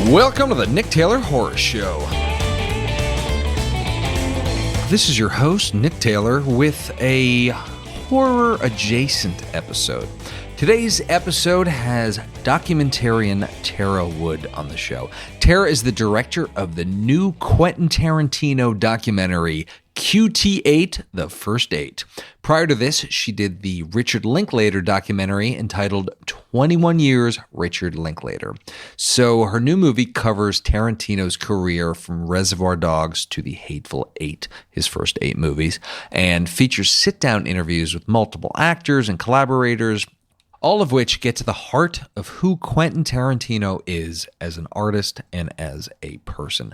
Welcome to the Nick Taylor Horror Show. This is your host, Nick Taylor, with a horror-adjacent episode. Today's episode has documentarian Tara Wood on the show. Tara is the director of the new Quentin Tarantino documentary, QT8, The First Eight. Prior to this, she did the Richard Linklater documentary entitled 21 Years, Richard Linklater. So her new movie covers Tarantino's career from Reservoir Dogs to The Hateful Eight, his first 8 movies, and features sit-down interviews with multiple actors and collaborators, all of which get to the heart of who Quentin Tarantino is as an artist and as a person.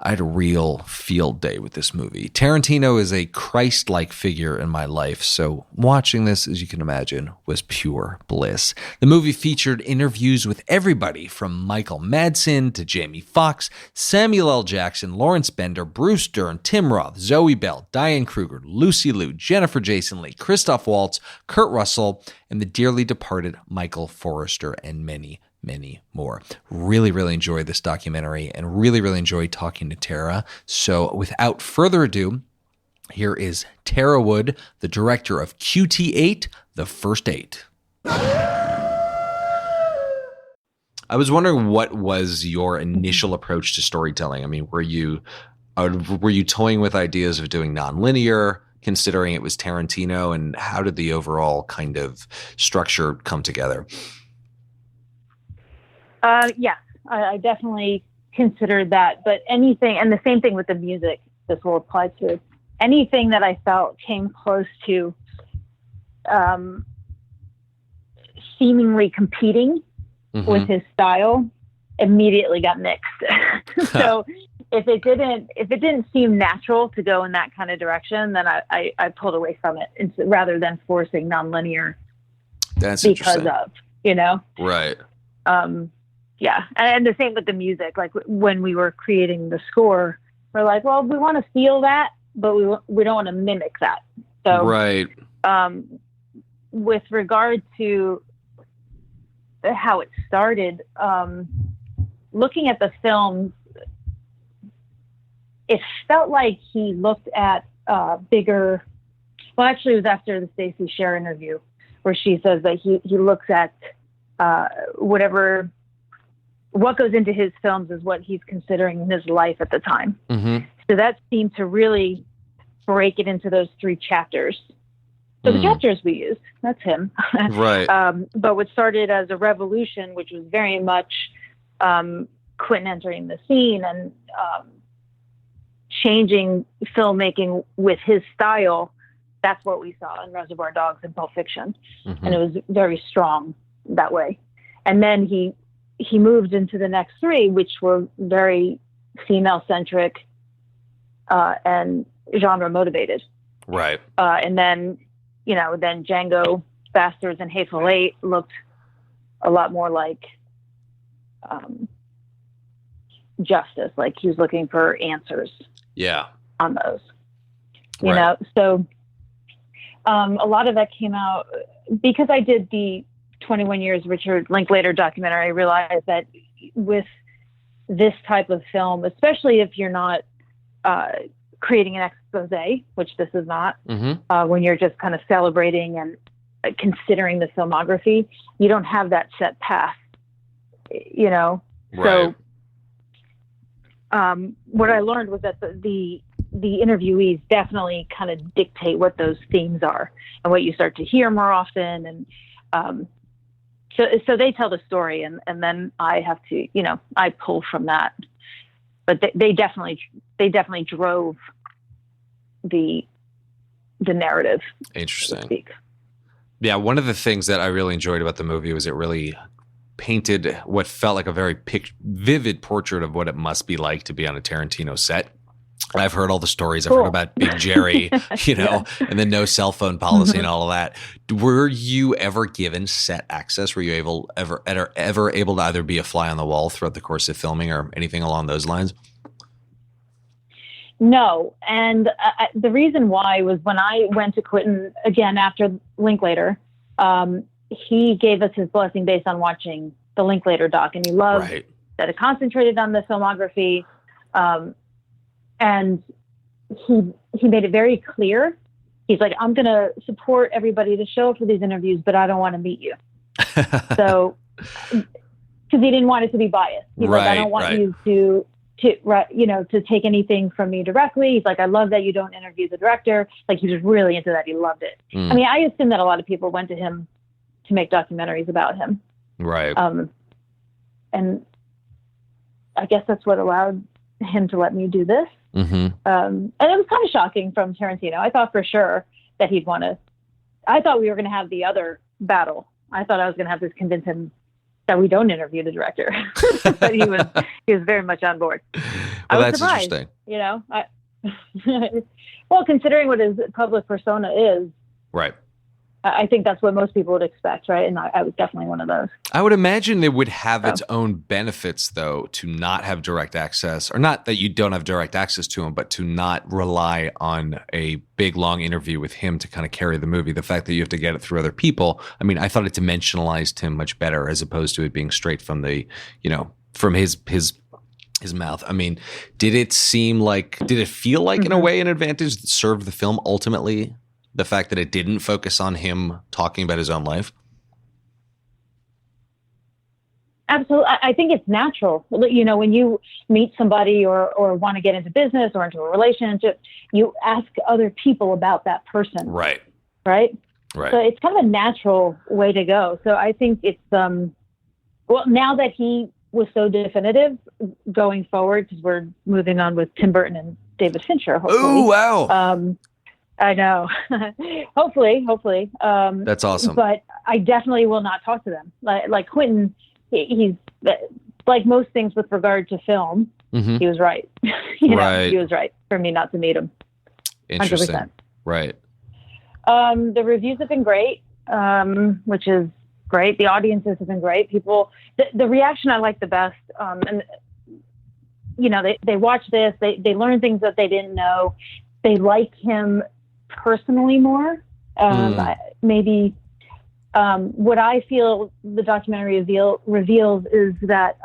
I had a real field day with this movie. Tarantino is a Christ-like figure in my life, so watching this, as you can imagine, was pure bliss. The movie featured interviews with everybody from Michael Madsen to Jamie Foxx, Samuel L. Jackson, Larence Bender, Bruce Dern, Tim Roth, Zoe Bell, Diane Krueger, Lucy Liu, Jennifer Jason Leigh, Christoph Waltz, Kurt Russell, and the dearly departed Michael Forrester, and many more. Really enjoyed this documentary and really enjoyed talking to Tara. So without further ado, here is Tara Wood, the director of QT8, The First Eight. I was wondering, what was your initial approach to storytelling? I mean, were you toying with ideas of doing nonlinear, considering it was Tarantino, and how did the overall kind of structure come together? Yes, I definitely considered that, but anything, and the same thing with the music, this will apply to anything that I felt came close to seemingly competing with his style immediately got nixed. So if it didn't seem natural to go in that kind of direction, then I pulled away from it rather than forcing nonlinear. That's because interesting. of, you know? Right. Yeah. And the same with the music. Like when we were creating the score, we're like, well, we want to feel that, but we don't want to mimic that. So, right. With regard to how it started, looking at the films, it felt like he looked at bigger. Well, actually, it was after the Stacey Sher interview where she says that he looks at what goes into his films is what he's considering in his life at the time. Mm-hmm. So that seemed to really break it into those 3 chapters. So the chapters we used, that's him. Right. But what started as a revolution, which was very much Quentin entering the scene and changing filmmaking with his style, that's what we saw in Reservoir Dogs and Pulp Fiction. Mm-hmm. And it was very strong that way. And then he moved into the next 3, which were very female-centric and genre-motivated. Right. And then, then Django, Bastards, and Hateful Eight looked a lot more like justice. Like he was looking for answers. Yeah. On those. You know? So a lot of that came out because I did the 21 Years Richard Linklater documentary. I realized that with this type of film, especially if you're not creating an expose, which this is not, when you're just kind of celebrating and considering the filmography, you don't have that set path, Right. So what I learned was that the interviewees definitely kind of dictate what those themes are and what you start to hear more often. And so they tell the story, and then I have to, I pull from that. But they definitely drove the narrative. Interesting. So to speak. Yeah, one of the things that I really enjoyed about the movie was it really painted what felt like a very vivid portrait of what it must be like to be on a Tarantino set. I've heard all the stories. I've heard about Big Jerry, and the no cell phone policy and all of that. Were you ever given set access? Were you ever able to either be a fly on the wall throughout the course of filming or anything along those lines? No. And the reason why was when I went to Quentin again after Linklater, he gave us his blessing based on watching the Linklater doc, and he loved that it concentrated on the filmography. And he made it very clear. He's like, I'm going to support everybody to show up for these interviews, but I don't want to meet you. So, because he didn't want it to be biased. He's like, I don't want you to take anything from me directly. He's like, I love that you don't interview the director. Like, he was really into that. He loved it. I mean, I assume that a lot of people went to him to make documentaries about him. Right. And I guess that's what allowed him to let me do this. And it was kind of shocking from Tarantino. I thought for sure that he'd want to. I thought we were going to have the other battle. I thought I was going to have to convince him that we don't interview the director, but he was very much on board. Well, I was that's surprised, interesting. Well, considering what his public persona is, right. I think that's what most people would expect, right? And I was definitely one of those. I would imagine it would have its own benefits, though, to not have direct access, or not that you don't have direct access to him, but to not rely on a big, long interview with him to kind of carry the movie. The fact that you have to get it through other people. I mean, I thought it dimensionalized him much better as opposed to it being straight from the, from his mouth. I mean, did it feel like in a way an advantage that served the film ultimately? The fact that it didn't focus on him talking about his own life? Absolutely. I think it's natural. When you meet somebody or want to get into business or into a relationship, you ask other people about that person. Right. Right? Right. So it's kind of a natural way to go. So I think it's, now that he was so definitive going forward, because we're moving on with Tim Burton and David Fincher, hopefully. Oh, wow. I know. hopefully. That's awesome. But I definitely will not talk to them. Like Quentin, he's like most things with regard to film. He was right. He was right for me not to meet him. Interesting. 100%. Right. The reviews have been great, which is great. The audiences have been great. People, the reaction I like the best, and they watch this, they learn things that they didn't know. They like him personally more. Maybe what I feel the documentary reveals is that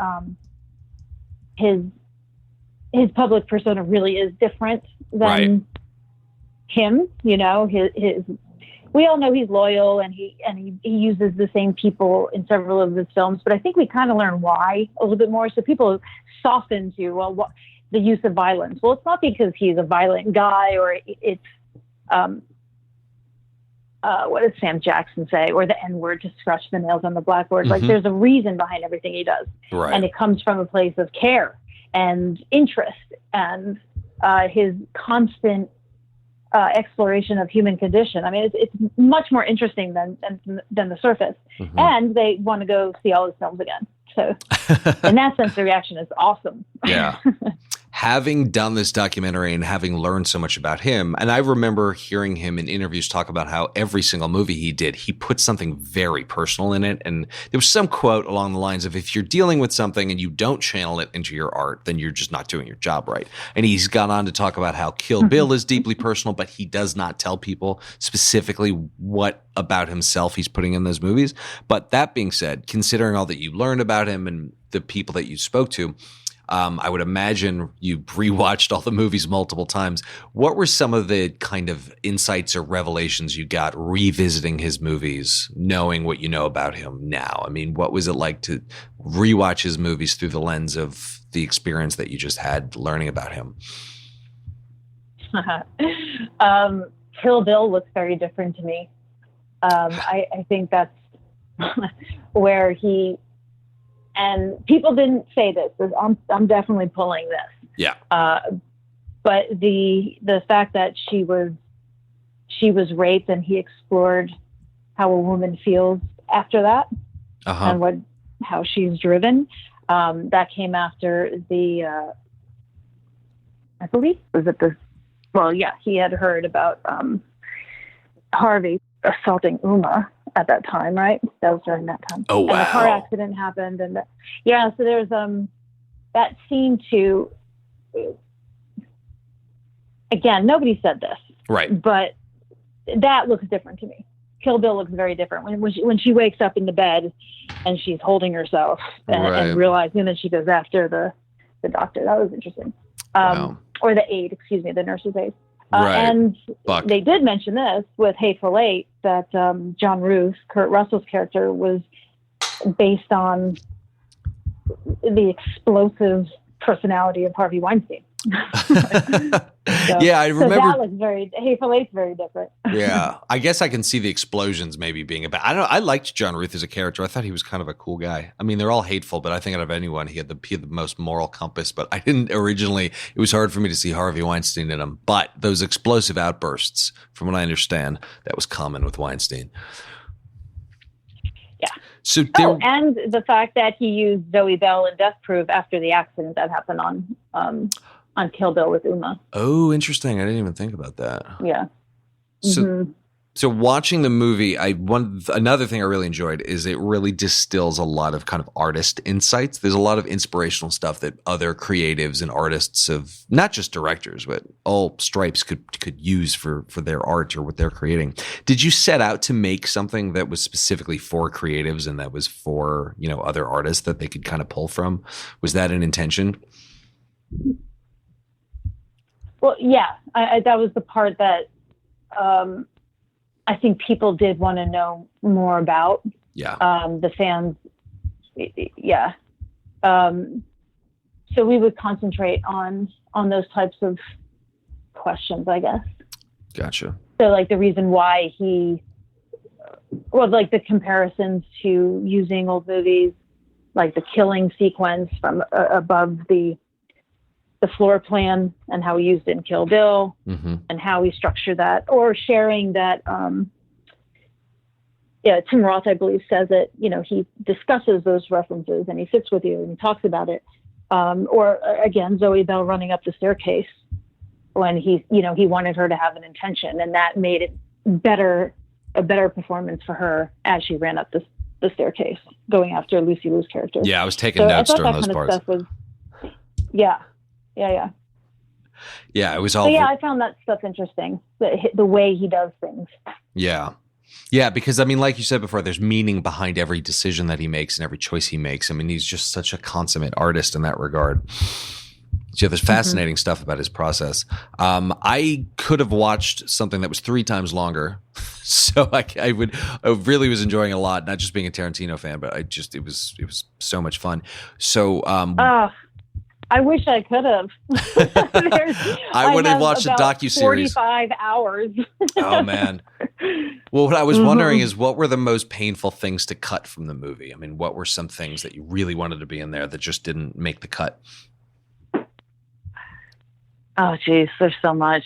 his public persona really is different than him. We all know he's loyal and he uses the same people in several of his films, but I think we kind of learn why a little bit more. So people soften to the use of violence. Well, it's not because he's a violent guy, or it's what does Sam Jackson say, or the N-word to scratch the nails on the blackboard. Like, there's a reason behind everything he does, and it comes from a place of care and interest and his constant exploration of human condition. I mean, it's much more interesting than the surface. And they want to go see all his films again. So in that sense, the reaction is awesome. Yeah. Having done this documentary and having learned so much about him, and I remember hearing him in interviews talk about how every single movie he did, he put something very personal in it. And there was some quote along the lines of, if you're dealing with something and you don't channel it into your art, then you're just not doing your job right. And he's gone on to talk about how Kill Bill is deeply personal, but he does not tell people specifically what about himself he's putting in those movies. But that being said, considering all that you learned about him and the people that you spoke to, I would imagine you rewatched all the movies multiple times. What were some of the kind of insights or revelations you got revisiting his movies, knowing what you know about him now? I mean, what was it like to rewatch his movies through the lens of the experience that you just had learning about him? Kill Bill looks very different to me. I think that's where he... And people didn't say this. I'm definitely pulling this. Yeah. But the fact that she was raped and he explored how a woman feels after that, and how she's driven. That came after the. I believe he had heard about Harvey assaulting Uma at that time, right? That was during that time. Oh, wow. And the car accident happened. And so there's that scene too. again, nobody said this, Right. but that looks different to me. Kill Bill looks very different when she wakes up in the bed and she's holding herself and realizing that she goes after the doctor. That was interesting. Wow. Or the aide, excuse me, the nurse's aide. Right. And Buck. they did mention this with Hateful Eight, that John Ruth, Kurt Russell's character, was based on the explosive personality of Harvey Weinstein. Yeah, I remember. So that Hateful Eight's very different. Yeah, I guess I can see the explosions maybe being about. I don't know. I liked John Ruth as a character. I thought he was kind of a cool guy. I mean, they're all hateful, but I think out of anyone, he had the most moral compass. But I didn't originally. It was hard for me to see Harvey Weinstein in him. But those explosive outbursts, from what I understand, that was common with Weinstein. Yeah. So and the fact that he used Zoe Bell in Death Proof after the accident that happened on Kill Bill with Uma. Oh, interesting. I didn't even think about that. Yeah. So watching the movie, another thing I really enjoyed is it really distills a lot of kind of artist insights. There's a lot of inspirational stuff that other creatives and artists of not just directors, but all stripes could use for their art or what they're creating. Did you set out to make something that was specifically for creatives and that was for, other artists that they could kind of pull from? Was that an intention? Well, yeah, that was the part that I think people did want to know more about. Yeah. The fans. Yeah. So we would concentrate on those types of questions, I guess. Gotcha. So like the reason why like the comparisons to using old movies, like the killing sequence from above the floor plan and how we used it in Kill Bill, and how we structure that, or sharing that. Tim Roth, I believe, says it, he discusses those references and he sits with you and he talks about it. Or again, Zoe Bell running up the staircase when he wanted her to have an intention, and that made it a better performance for her as she ran up the staircase going after Lucy Liu's character. Yeah. I was taking notes during those parts. Yeah. Yeah, it was all. So I found that stuff interesting. The way he does things. Yeah, because I mean, like you said before, there's meaning behind every decision that he makes and every choice he makes. I mean, he's just such a consummate artist in that regard. So there's fascinating stuff about his process. I could have watched something that was 3 times longer, so I really was enjoying it a lot. Not just being a Tarantino fan, but it was so much fun. So. I wish I could have. I would have watched a docuseries. 45 hours. Oh, man. Well, what I was wondering is, what were the most painful things to cut from the movie? I mean, what were some things that you really wanted to be in there that just didn't make the cut? Oh, geez, there's so much.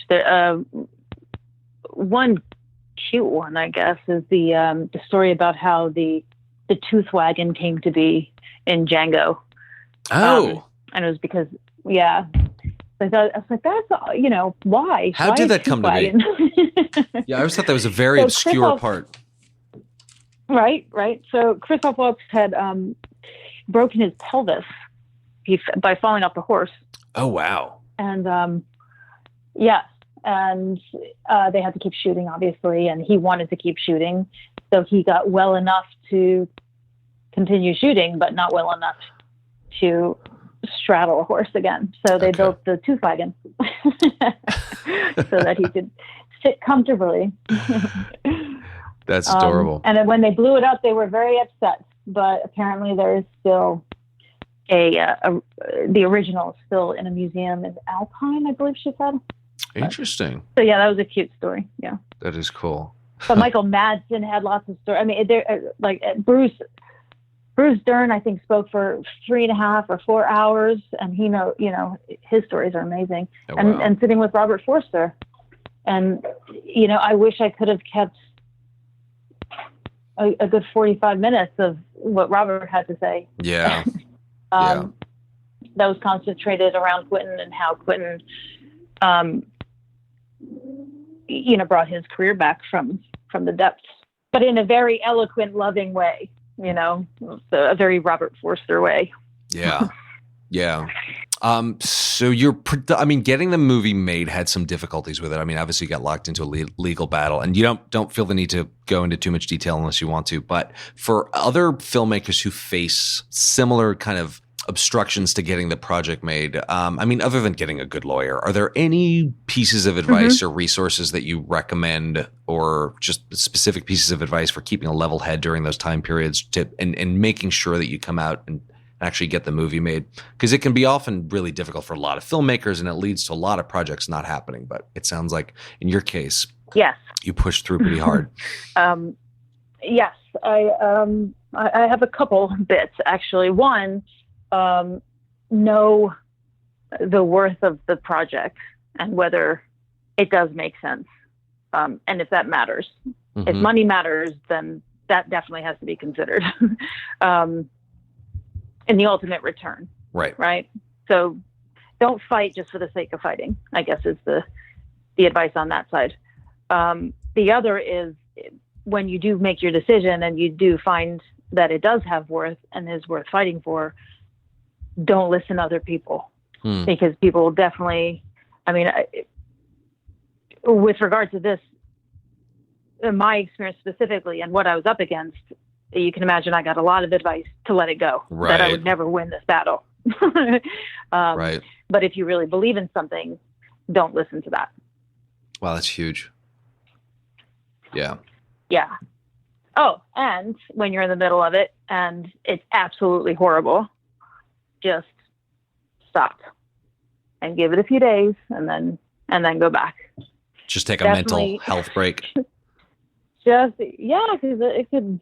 One cute one, I guess, is the story about how the tooth wagon came to be in Django. Oh. And it was because, I was like, that's, why? How did that come to be? Yeah, I always thought that was a very obscure part. Right. So Christoph Waltz had broken his pelvis by falling off the horse. Oh, wow. And, and they had to keep shooting, obviously, and he wanted to keep shooting. So he got well enough to continue shooting, but not well enough to straddle a horse again. So they built the tooth wagon so that he could sit comfortably. That's adorable. And then when they blew it up, they were very upset, but apparently there is still the original is still in a museum in Alpine, I believe she said. Interesting. So that was a cute story. Yeah. That is cool. But Michael Madsen had lots of stories. I mean, Bruce Dern, I think, spoke for 3.5 or 4 hours, and his stories are amazing. Oh, wow. And sitting with Robert Forster, and I wish I could have kept a good 45 minutes of what Robert had to say. Yeah. That was concentrated around Quentin and how Quentin, brought his career back from the depths, but in a very eloquent, loving way. A very Robert Forster way. Yeah. So getting the movie made had some difficulties with it. I mean, obviously you got locked into a legal battle, and you don't feel the need to go into too much detail unless you want to. But for other filmmakers who face similar kind of obstructions to getting the project made, other than getting a good lawyer, are there any pieces of advice or resources that you recommend, or just specific pieces of advice for keeping a level head during those time periods and making sure that you come out and actually get the movie made? Because it can be often really difficult for a lot of filmmakers, and it leads to a lot of projects not happening. But it sounds like in your case, yes, you pushed through pretty hard. Yes, I have a couple bits actually. One, know the worth of the project and whether it does make sense, and if that matters. If money matters, then that definitely has to be considered. In the ultimate return. Right. So don't fight just for the sake of fighting, I guess, is the advice on that side. The other is, when you do make your decision and you do find that it does have worth and is worth fighting for, don't listen to other people, because people will definitely, with regard to this, in my experience specifically and what I was up against, you can imagine I got a lot of advice to let it go, that I would never win this battle. But if you really believe in something, don't listen to that. Wow, that's huge. Yeah. Yeah. Oh, and when you're in the middle of it and it's absolutely horrible, just stop and give it a few days and then go back. Just take a mental health break. Because it could.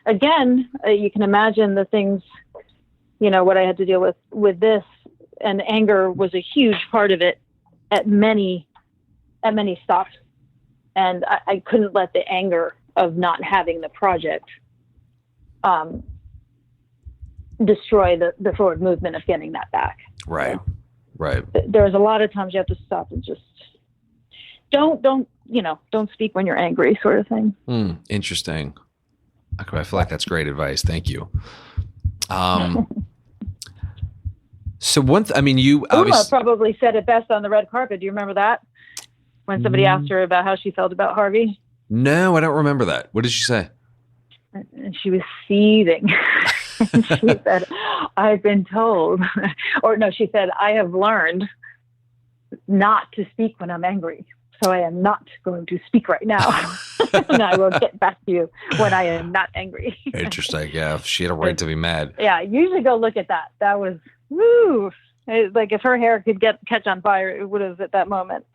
Again, you can imagine the things, what I had to deal with this, and anger was a huge part of it at many stops. And I couldn't let the anger of not having the project destroy the forward movement of getting that back. Right. So, right. There's a lot of times you have to stop and just don't speak when you're angry, sort of thing. Interesting. Okay, I feel like that's great advice. Thank you. So you Uma probably said it best on the red carpet. Do you remember that? When somebody asked her about how she felt about Harvey? No, I don't remember that. What did she say? And she was seething. She said, I've been told, or no, she said, I have learned not to speak when I'm angry. So I am not going to speak right now. And I will get back to you when I am not angry. Interesting. Yeah. She had a right to be mad. Yeah. Usually go look at that. That was, woo. Like if her hair could catch on fire, it would have at that moment.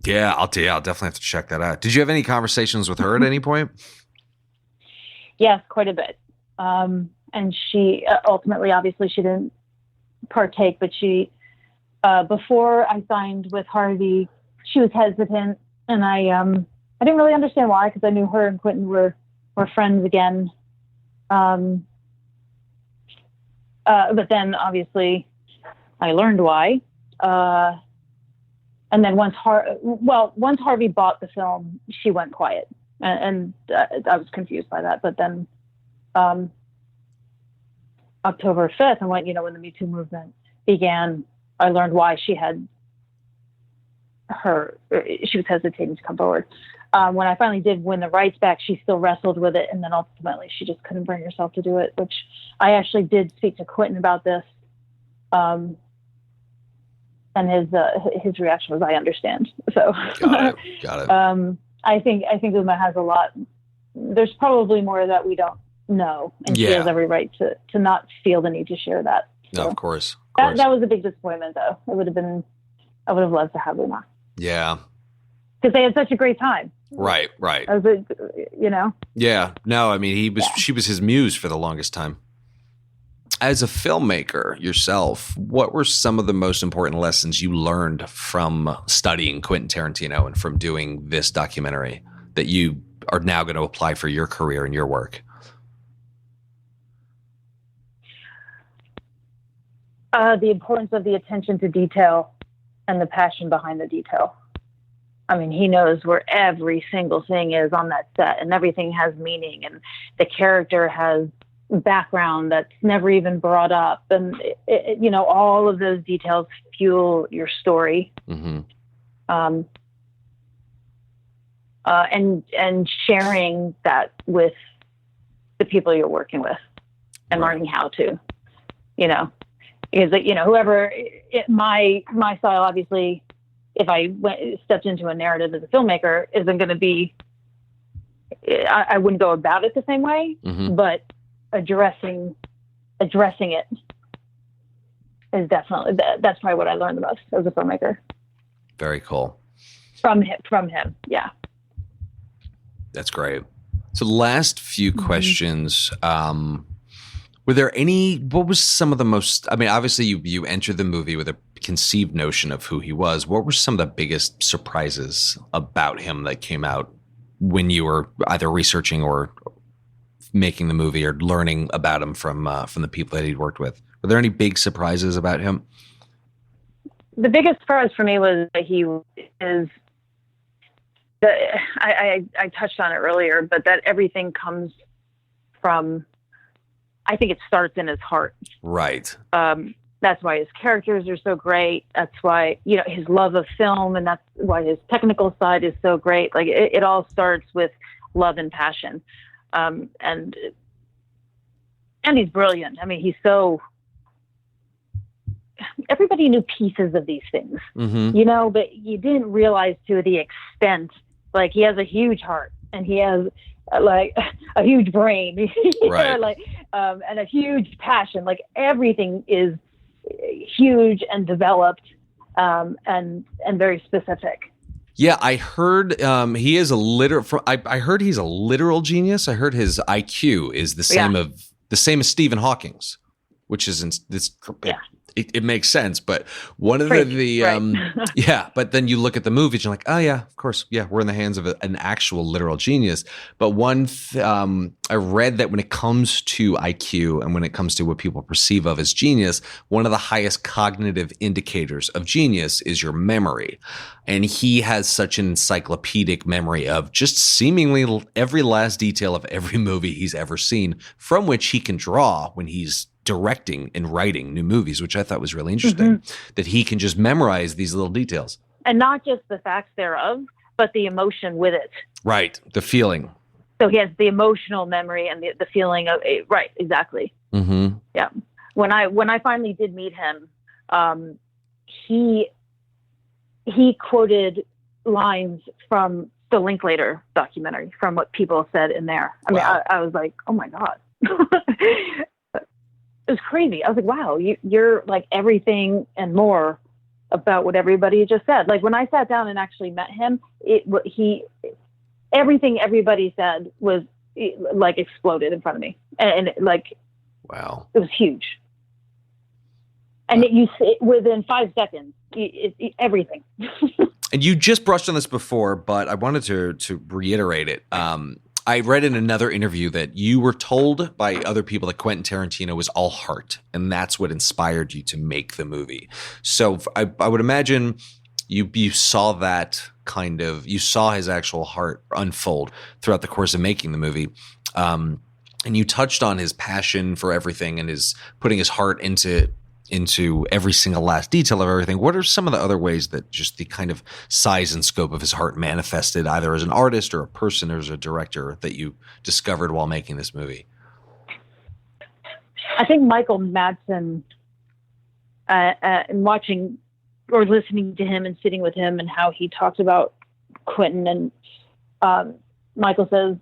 Yeah. I'll definitely have to check that out. Did you have any conversations with her at any point? Yes, quite a bit. And she ultimately, obviously she didn't partake, but she, before I signed with Harvey, she was hesitant, and I didn't really understand why, because I knew her and Quentin were friends again. But then obviously I learned why. And then once Harvey bought the film, she went quiet, and I was confused by that. But then October 5th, and when the Me Too movement began, I learned why she was hesitating to come forward. When I finally did win the rights back, she still wrestled with it, and then ultimately she just couldn't bring herself to do it, which I actually did speak to Quentin about this. And his reaction was, I understand. So got it. I think Uma has a lot. There's probably more that we don't know, and she has every right to not feel the need to share that. So no, of course. That was a big disappointment, though. I would have loved to have Uma. Yeah. Because they had such a great time. Right. As Yeah. No, she was his muse for the longest time. As a filmmaker yourself, what were some of the most important lessons you learned from studying Quentin Tarantino and from doing this documentary that you are now going to apply for your career and your work? The importance of the attention to detail and the passion behind the detail. He knows where every single thing is on that set, and everything has meaning, and the character has background that's never even brought up. And, all of those details fuel your story. Mm-hmm. And sharing that with the people you're working with and learning how to, because, whoever my style, obviously, if I stepped into a narrative as a filmmaker, isn't going to be, I wouldn't go about it the same way, mm-hmm. but addressing it is definitely, that's probably what I learned the most as a filmmaker. Very cool. From him. Yeah. That's great. So the last few questions, were there what was some of the most, obviously you entered the movie with a conceived notion of who he was. What were some of the biggest surprises about him that came out when you were either researching or making the movie or learning about him from the people that he'd worked with? Were there any big surprises about him? The biggest surprise for me was that he is, I touched on it earlier, but that everything comes from, I think it starts in his heart. Right. That's why his characters are so great. That's why, his love of film, and that's why his technical side is so great. Like it all starts with love and passion. And he's brilliant. He's so, everybody knew pieces of these things, mm-hmm. But you didn't realize to the extent, like he has a huge heart and he has like a huge brain, right. And a huge passion. Like everything is huge and developed, and very specific. Yeah, I heard he is I heard he's a literal genius. I heard his IQ is the same as Stephen Hawking's, which is it makes sense. but one of but then you look at the movies, you're like, oh yeah, of course, yeah, we're in the hands of an actual literal genius. But I read that when it comes to IQ and when it comes to what people perceive of as genius, one of the highest cognitive indicators of genius is your memory. And he has such an encyclopedic memory of just seemingly every last detail of every movie he's ever seen, from which he can draw when he's directing and writing new movies, which I thought was really interesting, mm-hmm. that he can just memorize these little details. And not just the facts thereof, but the emotion with it. Right. The feeling. So he has the emotional memory and the feeling of it. Right. Exactly. Mm-hmm. Yeah. When I finally did meet him, he quoted lines from the Linklater documentary, from what people said in there. I was like, oh my God. It was crazy. I was like, wow, you're like everything and more about what everybody just said. Like when I sat down and actually met him, everything everybody said was like exploded in front of me. And like, wow, it was huge. And within 5 seconds, everything. And you just brushed on this before, but I wanted to reiterate it. I read in another interview that you were told by other people that Quentin Tarantino was all heart, and that's what inspired you to make the movie. So I would imagine you saw that you saw his actual heart unfold throughout the course of making the movie. And you touched on his passion for everything and his putting his heart into every single last detail of everything. What are some of the other ways that just the kind of size and scope of his heart manifested either as an artist or a person or as a director that you discovered while making this movie? I think Michael Madsen, watching or listening to him and sitting with him and how he talked about Quentin, and Michael says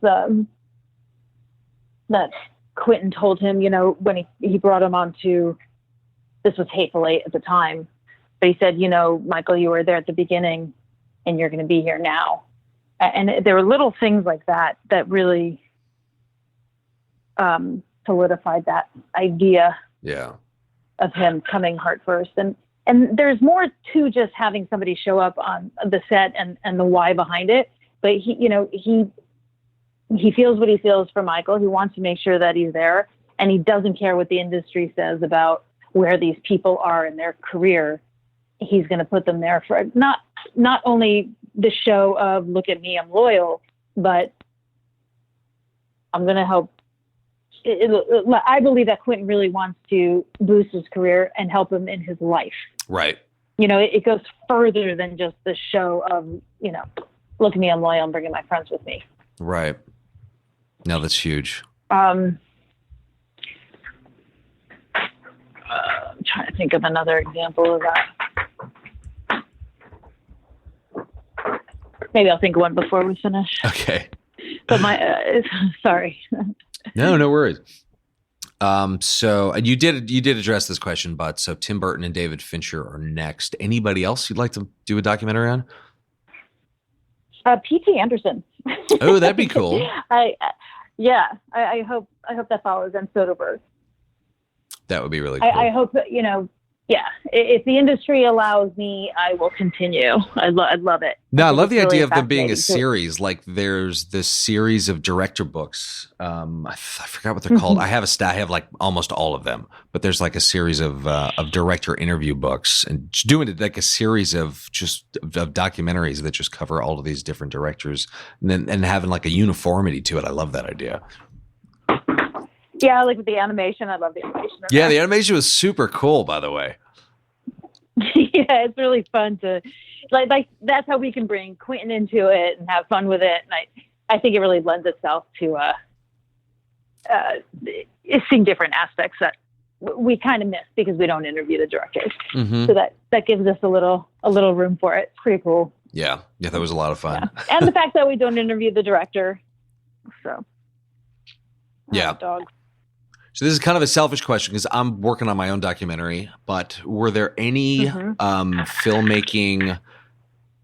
that Quentin told him, when he brought him onto, this was Hateful Eight at the time, but he said, Michael, you were there at the beginning and you're going to be here now. And there were little things like that really solidified that idea of him coming heart first. And there's more to just having somebody show up on the set and the why behind it. But he feels what he feels for Michael. He wants to make sure that he's there, and he doesn't care what the industry says about where these people are in their career. He's going to put them there for not only the show of look at me, I'm loyal, but I'm going to help I believe that Quentin really wants to boost his career and help him in his life. Right. It goes further than just the show of, look at me, I'm loyal, I'm bringing my friends with me. Right. No, that's huge. I'm trying to think of another example of that. Maybe I'll think of one before we finish. Okay. But sorry. No worries. So and you did address this question, but so Tim Burton and David Fincher are next. Anybody else you'd like to do a documentary on? P.T. Anderson. Oh, that'd be cool. I hope that follows and Soderbergh. That would be really cool. I hope that, if the industry allows me, I will continue. I'd love it. No, I love the idea of them being a series. Like there's this series of director books. I forgot what they're called. I have I have like almost all of them, but there's like a series of director interview books and doing it like a series of documentaries that just cover all of these different directors and having like a uniformity to it. I love that idea. Yeah, like with the animation. I love the animation. Yeah, the animation was super cool, by the way. Yeah, it's really fun to like that's how we can bring Quentin into it and have fun with it. And I think it really lends itself to seeing different aspects that we kind of miss because we don't interview the directors. Mm-hmm. So that gives us a little room for it. It's pretty cool. Yeah, that was a lot of fun. Yeah. And the fact that we don't interview the director. So yeah. Dogs. So this is kind of a selfish question because I'm working on my own documentary, but were there any filmmaking?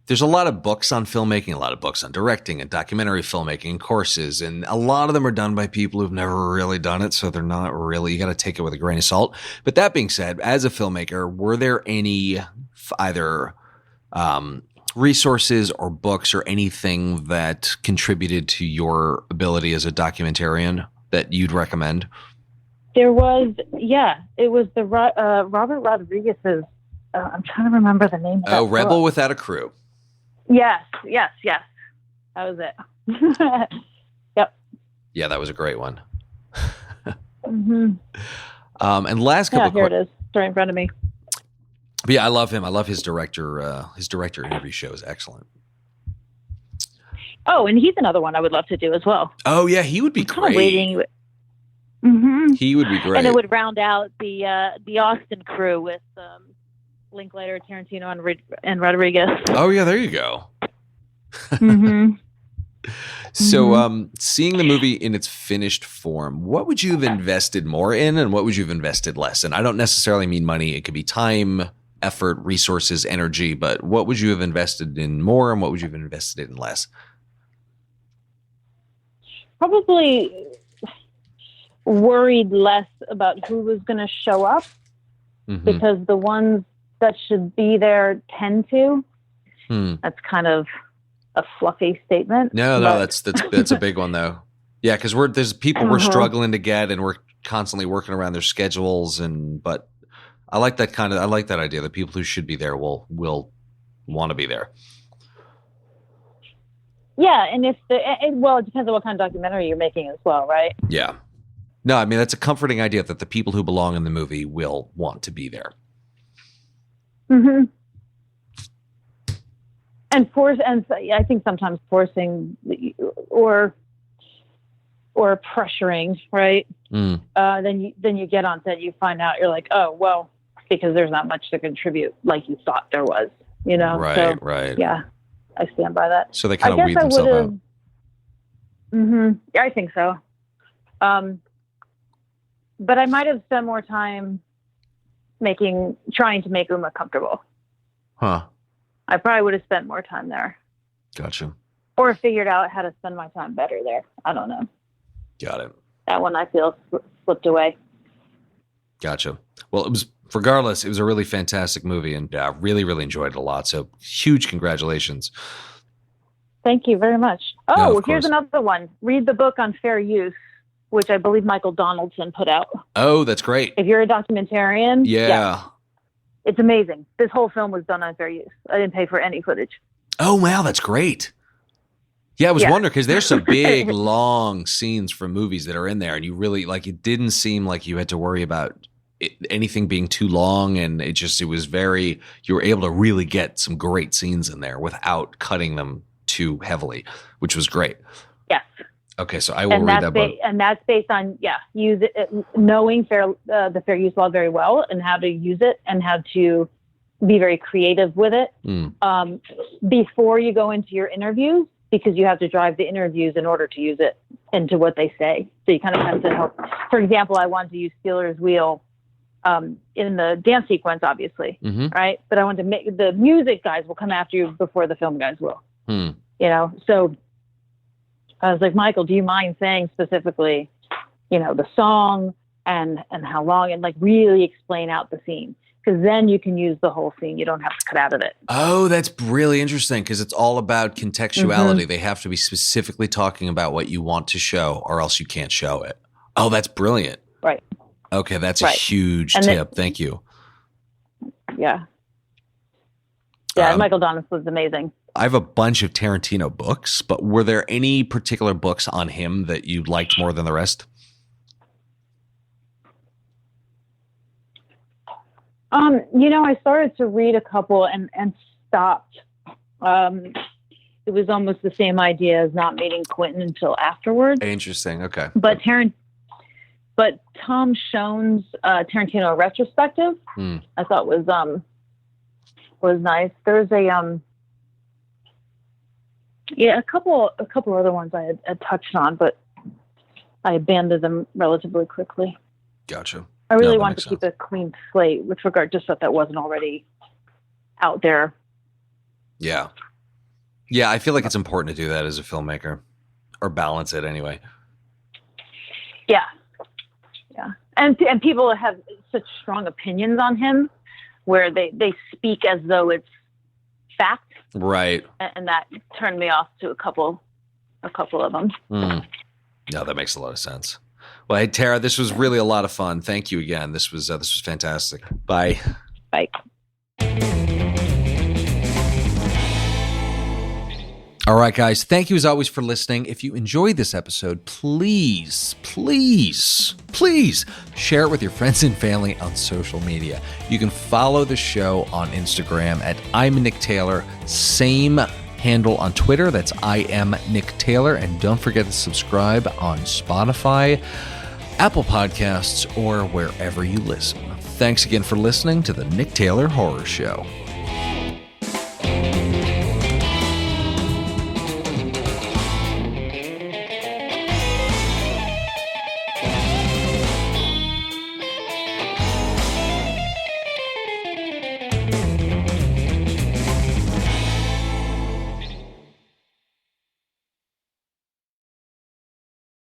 There's a lot of books on filmmaking, a lot of books on directing and documentary filmmaking and courses, and a lot of them are done by people who've never really done it, so they're not really, you got to take it with a grain of salt. But that being said, as a filmmaker, were there any either resources or books or anything that contributed to your ability as a documentarian that you'd recommend? There was, it was the Robert Rodriguez's. I'm trying to remember the name. Of Rebel Without a Crew. Yes. That was it. Yep. Yeah, that was a great one. Mm-hmm. And last couple. Here it is, it's right in front of me. But yeah, I love him. I love his director. His director interview show is excellent. Oh, and he's another one I would love to do as well. Oh yeah, he would be great. Waiting. Mm-hmm. He would be great, and it would round out the Austin crew with Linklater, Tarantino, and Rodriguez. Oh yeah, there you go. Mm-hmm. So, seeing the movie in its finished form, what would you have invested more in, and what would you have invested less in? I don't necessarily mean money; it could be time, effort, resources, energy. But what would you have invested in more, and what would you have invested in less? Probably worried less about who was going to show up, because the ones that should be there tend to. That's kind of a fluffy statement. No, that's a big one though. Yeah, because there's people we're struggling to get, and we're constantly working around their schedules. But I like that idea that people who should be there will want to be there. Yeah, and it depends on what kind of documentary you're making as well, right? Yeah. No, I mean, that's a comforting idea that the people who belong in the movie will want to be there. Mm-hmm. And I think sometimes forcing or pressuring, right? Then you get on set, you find out, you're like, oh, well, because there's not much to contribute like you thought there was, Right, so, right. Yeah, I stand by that. So they kind of weed themselves out. Mm-hmm. Yeah, I think so. But I might have spent more time trying to make Uma comfortable. Huh. I probably would have spent more time there. Gotcha. Or figured out how to spend my time better there. I don't know. Got it. That one I feel slipped away. Gotcha. Well, it was a really fantastic movie, and really, really enjoyed it a lot. So huge congratulations. Thank you very much. Oh, No, here's another one. Read the book on fair use, which I believe Michael Donaldson put out. Oh, that's great. If you're a documentarian. Yeah. It's amazing. This whole film was done on fair use. I didn't pay for any footage. Oh, wow. That's great. Yeah, I was wondering because there's some big, long scenes from movies that are in there, and you really like. It didn't seem like you had to worry about anything being too long, and it was very. You were able to really get some great scenes in there without cutting them too heavily, which was great. Yes. Okay, so I will read that book. And that's based on knowing the fair use law very well and how to use it and how to be very creative with it before you go into your interviews, because you have to drive the interviews in order to use it into what they say. So you kind of have to help. For example, I wanted to use Steeler's Wheel in the dance sequence, obviously, right? But I wanted to make the music guys will come after you before the film guys will. So I was like, Michael, do you mind saying specifically, the song and how long, and like really explain out the scene? Because then you can use the whole scene. You don't have to cut out of it. Oh, that's really interesting because it's all about contextuality. They have to be specifically talking about what you want to show or else you can't show it. Oh, that's brilliant. Right. Okay, that's a huge tip. Thank you. Yeah. Yeah, Michael Donis was amazing. I have a bunch of Tarantino books, but were there any particular books on him that you liked more than the rest? I started to read a couple and stopped. It was almost the same idea as not meeting Quentin until afterwards. Interesting. Okay. But Tom Schoen's Tarantino retrospective, I thought was nice. There's a couple other ones I had touched on, but I abandoned them relatively quickly. Gotcha. I really wanted to keep a clean slate with regard to stuff that wasn't already out there. Yeah. Yeah, I feel like it's important to do that as a filmmaker, or balance it anyway. Yeah. Yeah. And people have such strong opinions on him where they speak as though it's fact. Right. And that turned me off to a couple of them. No, that makes a lot of sense. Well, hey, Tara, this was really a lot of fun. Thank you again. This was fantastic. Bye. Bye. All right, guys. Thank you as always for listening. If you enjoyed this episode, please share it with your friends and family on social media. You can follow the show on Instagram at I'm Nick Taylor. Same handle on Twitter. That's I am Nick Taylor. And don't forget to subscribe on Spotify, Apple Podcasts, or wherever you listen. Thanks again for listening to the Nick Taylor Horror Show.